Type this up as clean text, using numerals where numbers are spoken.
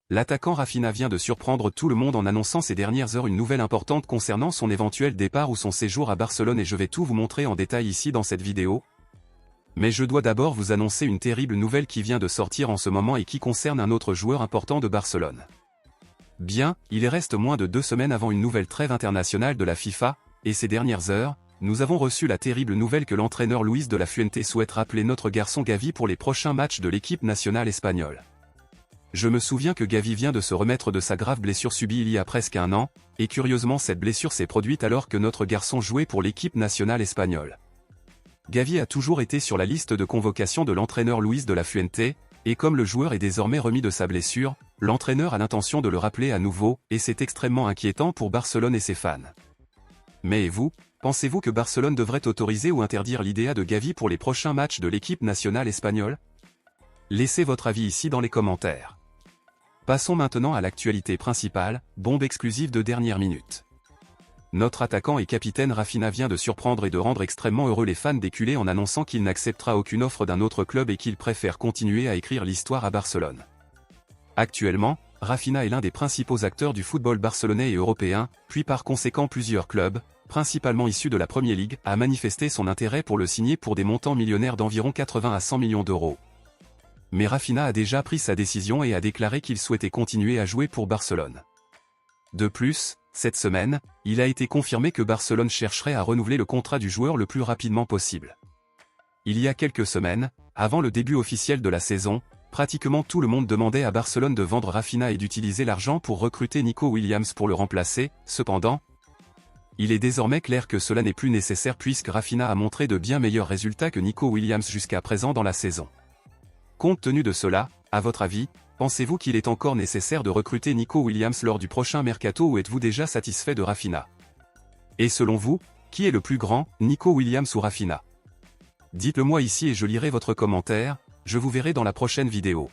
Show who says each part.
Speaker 1: L'attaquant Raphinha vient de surprendre tout le monde en annonçant ces dernières heures une nouvelle importante concernant son éventuel départ ou son séjour à Barcelone et je vais tout vous montrer en détail ici dans cette vidéo. Mais je dois d'abord vous annoncer une terrible nouvelle qui vient de sortir en ce moment et qui concerne un autre joueur important de Barcelone. Bien, il reste moins de 2 semaines avant une nouvelle trêve internationale de la FIFA, et ces dernières heures, nous avons reçu la terrible nouvelle que l'entraîneur Luis de la Fuente souhaite rappeler notre garçon Gavi pour les prochains matchs de l'équipe nationale espagnole. Je me souviens que Gavi vient de se remettre de sa grave blessure subie il y a presque 1 an, et curieusement cette blessure s'est produite alors que notre garçon jouait pour l'équipe nationale espagnole. Gavi a toujours été sur la liste de convocation de l'entraîneur Luis de la Fuente, et comme le joueur est désormais remis de sa blessure, l'entraîneur a l'intention de le rappeler à nouveau, et c'est extrêmement inquiétant pour Barcelone et ses fans. Mais et vous, pensez-vous que Barcelone devrait autoriser ou interdire l'idée de Gavi pour les prochains matchs de l'équipe nationale espagnole? Laissez votre avis ici dans les commentaires. Passons maintenant à l'actualité principale, bombe exclusive de dernière minute. Notre attaquant et capitaine Raphinha vient de surprendre et de rendre extrêmement heureux les fans des culés en annonçant qu'il n'acceptera aucune offre d'un autre club et qu'il préfère continuer à écrire l'histoire à Barcelone. Actuellement, Raphinha est l'un des principaux acteurs du football barcelonais et européen, puis par conséquent plusieurs clubs, principalement issus de la Premier League, a manifesté son intérêt pour le signer pour des montants millionnaires d'environ 80 à 100 millions d'euros. Mais Raphinha a déjà pris sa décision et a déclaré qu'il souhaitait continuer à jouer pour Barcelone. De plus, cette semaine, il a été confirmé que Barcelone chercherait à renouveler le contrat du joueur le plus rapidement possible. Il y a quelques semaines, avant le début officiel de la saison, pratiquement tout le monde demandait à Barcelone de vendre Raphinha et d'utiliser l'argent pour recruter Nico Williams pour le remplacer, cependant, il est désormais clair que cela n'est plus nécessaire puisque Raphinha a montré de bien meilleurs résultats que Nico Williams jusqu'à présent dans la saison. Compte tenu de cela, à votre avis, pensez-vous qu'il est encore nécessaire de recruter Nico Williams lors du prochain mercato ou êtes-vous déjà satisfait de Raphinha? Et selon vous, qui est le plus grand, Nico Williams ou Raphinha? Dites-le moi ici et je lirai votre commentaire, je vous verrai dans la prochaine vidéo.